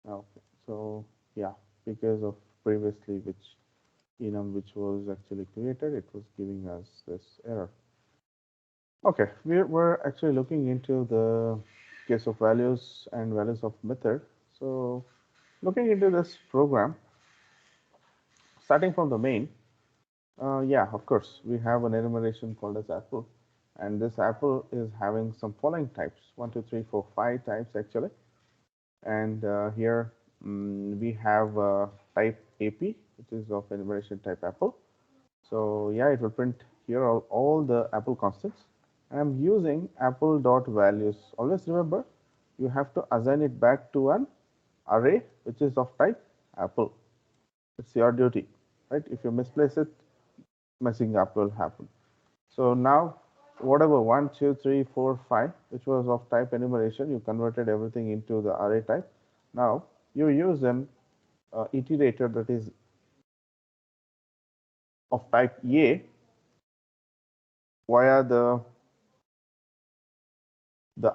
Okay, so yeah, because of previously which enum which was actually created, it was giving us this error. Okay, we're actually looking into the case of values and values of method. So looking into this program, starting from the main, yeah, of course, we have an enumeration called as apple, and this apple is having some following types, 1, 2, 3, 4, 5 types actually. And here we have type AP, which is of enumeration type apple. So yeah, it will print here all the apple constants. I'm using apple dot values. Always remember, you have to assign it back to an array which is of type apple. It's your duty, right? If you misplace it, messing up will happen. So now, whatever 1, 2, 3, 4, 5, which was of type enumeration, you converted everything into the array type. Now you use an iterator that is of type A via the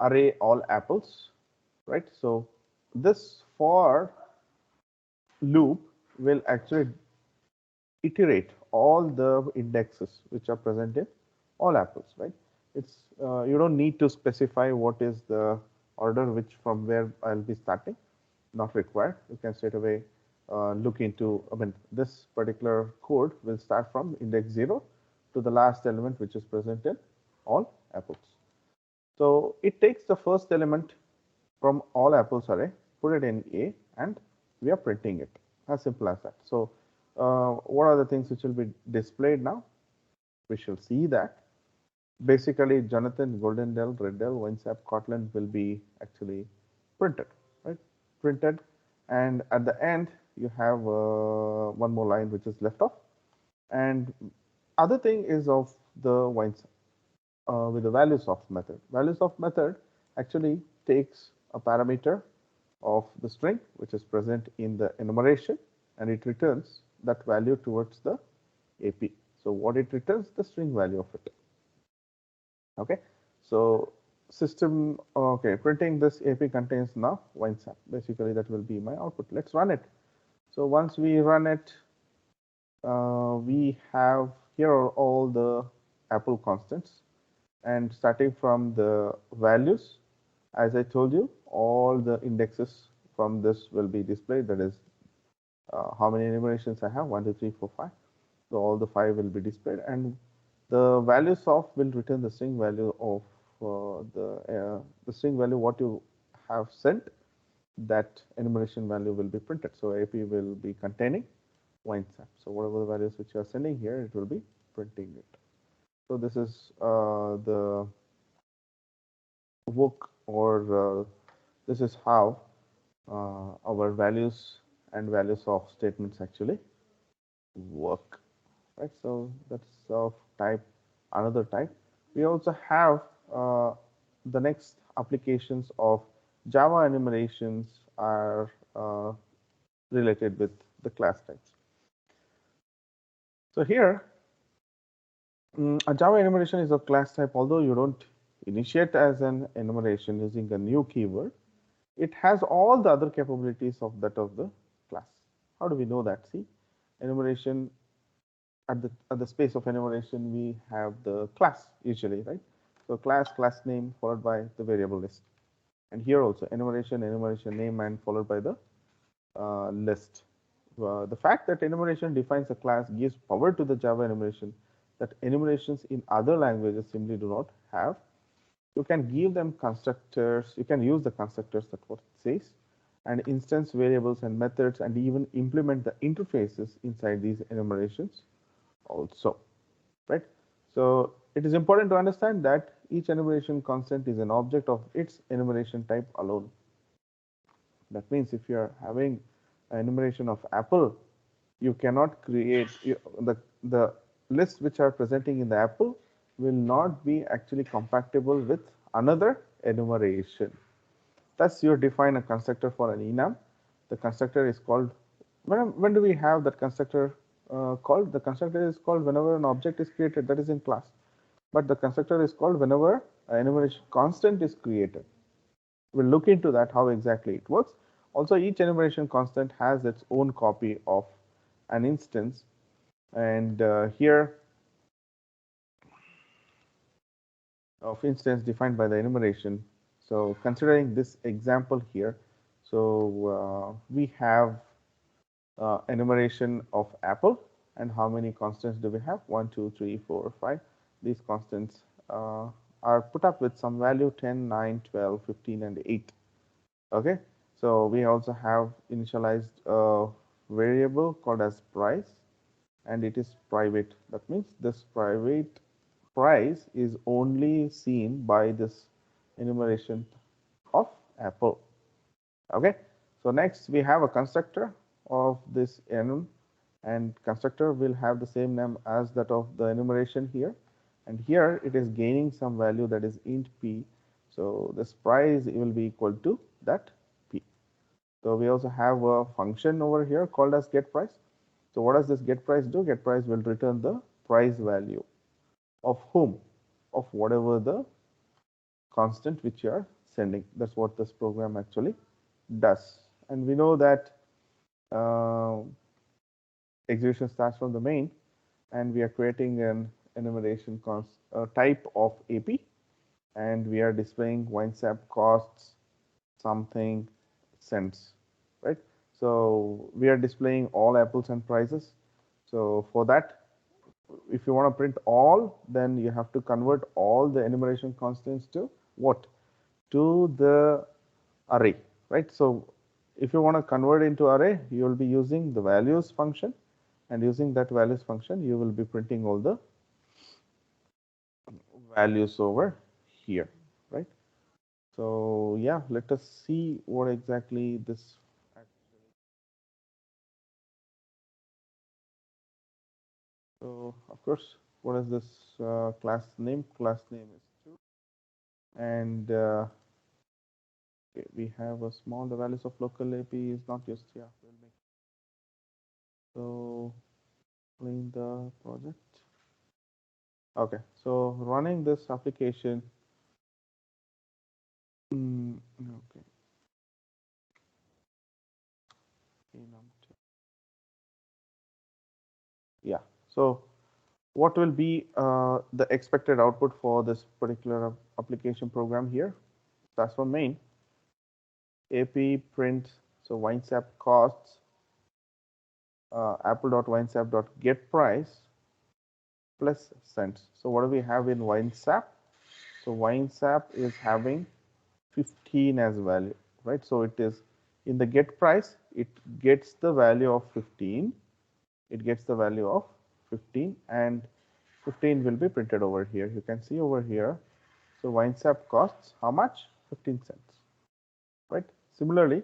array all apples, right? So this for loop will actually iterate all the indexes which are present in all apples, right? It's you don't need to specify what is the order which from where I'll be starting. Not required. You can straight away look into. I mean, this particular code will start from index 0 to the last element which is present in all apples. So it takes the first element from all apples array, put it in A, and we are printing it. As simple as that. So what are the things which will be displayed now? We shall see that. Basically, Jonathan, Goldendale, Reddell, Winesap, Kotlin will be actually printed, right? Printed, and at the end you have one more line which is left off. And other thing is of the Winesap with the values of method. Values of method actually takes a parameter of the string which is present in the enumeration, and it returns that value towards the AP. So what it returns, the string value of it. Okay, so system, okay, printing this AP contains now WineSap. Basically, that will be my output. Let's run it. So once we run it, we have here are all the Apple constants, and starting from the values, as I told you, all the indexes from this will be displayed. That is how many enumerations I have, 1, 2, 3, 4, 5. So all the 5 will be displayed, and the values of will return the string value of the string value what you have sent. That enumeration value will be printed. So AP will be containing WineSap. So whatever the values which you are sending here, it will be printing it. So this is the work, or this is how our values and values of statements actually work, right? So that's of type another type. We also have the next applications of Java enumerations are related with the class types. So here, a Java enumeration is a class type. Although you don't initiate as an enumeration using a new keyword, it has all the other capabilities of that of the class. How do we know that? See, enumeration at the space of enumeration, we have the class usually, right? So class name followed by the variable list. And here also enumeration name and followed by the list. The fact that enumeration defines a class gives power to the Java enumeration that enumerations in other languages simply do not have. You can give them constructors, you can use the constructors, that's what it says, and instance variables and methods, and even implement the interfaces inside these enumerations also, right? So it is important to understand that each enumeration constant is an object of its enumeration type alone. That means if you are having an enumeration of apple, you cannot create the lists which are presenting in the apple will not be actually compatible with another enumeration. Thus, you define a constructor for an enum. The constructor is called, when do we have that constructor called? The constructor is called whenever an object is created that is in class. But the constructor is called whenever an enumeration constant is created. We'll look into that, how exactly it works. Also, each enumeration constant has its own copy of an instance, and here of instance defined by the enumeration. So considering this example here, so we have enumeration of apple, and how many constants do we have? 1, 2, 3, 4, 5. These constants are put up with some value 10, 9, 12, 15, and 8. Okay, so we also have initialized a variable called as price, and it is private. That means this private price is only seen by this enumeration of apple. Okay, so next we have a constructor of this enum, and constructor will have the same name as that of the enumeration here, and here it is gaining some value, that is int p. So this price will be equal to that p. So we also have a function over here called as get price. So what does this get price do? Get price will return the price value of whom? Of whatever the constant which you are sending. That's what this program actually does. And we know that execution starts from the main, and we are creating an enumeration type of AP, and we are displaying WineSap costs something cents, right? So we are displaying all apples and prices. So for that, if you want to print all, then you have to convert all the enumeration constants to what? To the array, right? So if you want to convert into array, you will be using the values function, and using that values function, you will be printing all the values over here, right? So yeah, let us see what exactly this. So of course, what is this class name? Class name is 2, and okay, we have a small, the values of local AP is not used. Yeah, we'll make. So clean the project. Okay, so running this application. Okay. Yeah. So what will be the expected output for this particular application program here? That's from main. AP print, so WineSap costs, apple.winesap.get price plus cents. So what do we have in WineSap? So WineSap is having 15 as value, right? So it is in the get price, it gets the value of 15. It gets the value of 15, and 15 will be printed over here. You can see over here. So WineSap costs how much? 15 cents, right? Similarly,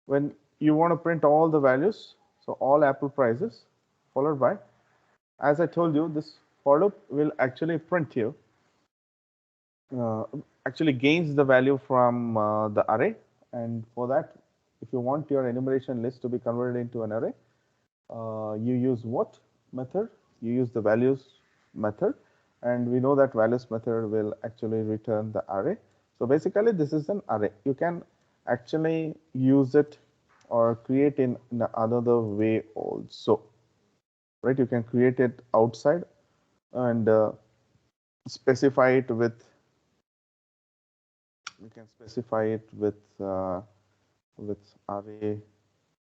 when you want to print all the values, so all apple prices followed by, as I told you, this for loop will actually print you, uh, actually gains the value from the array. And for that, if you want your enumeration list to be converted into an array, you use what method? You use the values method, and we know that values method will actually return the array. So basically, this is an array. You can actually use it or create in another way also, right? You can create it outside and specify it with. You can specify it with array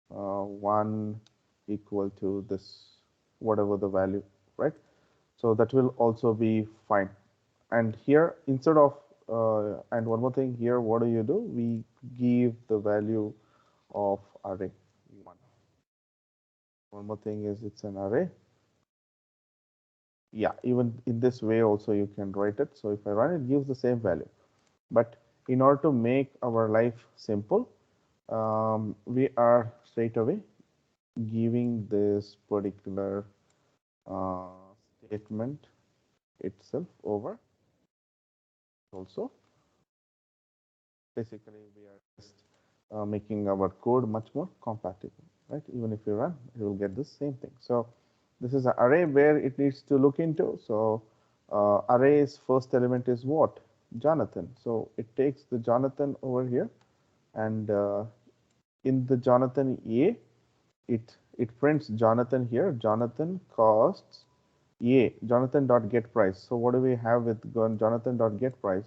1 equal to this, whatever the value, right? So that will also be fine. And here, instead of, and one more thing here, what do? We give the value of array 1. One more thing is it's an array. Yeah, even in this way also you can write it. So if I run it, gives the same value. But in order to make our life simple, we are straight away giving this particular uh, statement itself over also. Basically, we are just making our code much more compatible, right? Even if you run, you will get the same thing. So this is an array where it needs to look into. So array's first element is what? Jonathan. So it takes the Jonathan over here, and in the Jonathan A, it prints Jonathan here. Jonathan costs A. Jonathan dot get price. So what do we have with Jonathan dot get price?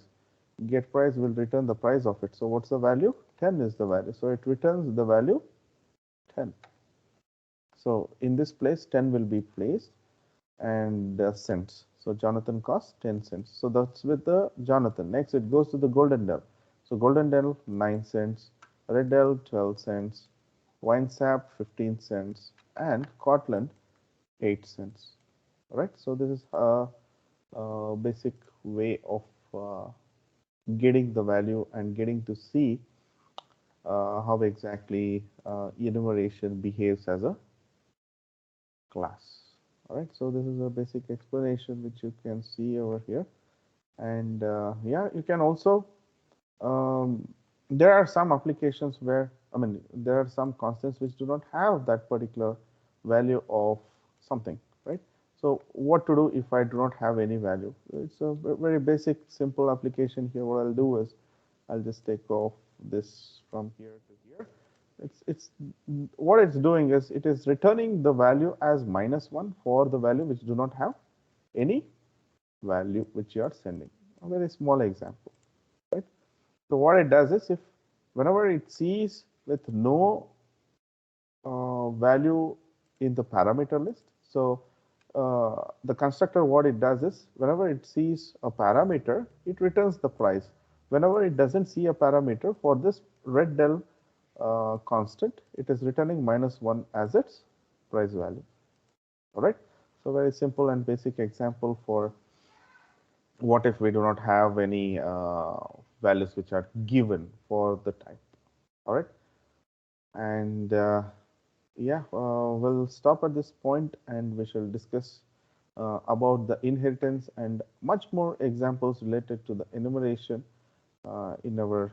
Get price will return the price of it. So what's the value? 10 is the value. So it returns the value 10. So in this place, 10 will be placed and cents. So Jonathan costs 10 cents. So that's with the Jonathan. Next, it goes to the Golden Dell. So Golden Dell, 9 cents. Red Dell, 12 cents. Wine Sap, 15 cents. And Cortland, 8 cents. All right. So this is a basic way of getting the value and getting to see how exactly enumeration behaves as a class. All right, so this is a basic explanation which you can see over here. And yeah, you can also, um, there are some applications where, I mean, there are some constants which do not have that particular value of something, right? So what to do if I do not have any value? It's a very basic, simple application here. What I'll do is I'll just take off this from here to here. It's what it's doing is it is returning the value as -1 for the value which do not have any value which you are sending. A very small example, right? So what it does is if whenever it sees with no value in the parameter list, so the constructor what it does is whenever it sees a parameter, it returns the price. Whenever it doesn't see a parameter for this red del constant, it is returning -1 as its price value. All right. So very simple and basic example for what if we do not have any values which are given for the type. All right. And yeah, we'll stop at this point and we shall discuss about the inheritance and much more examples related to the enumeration in our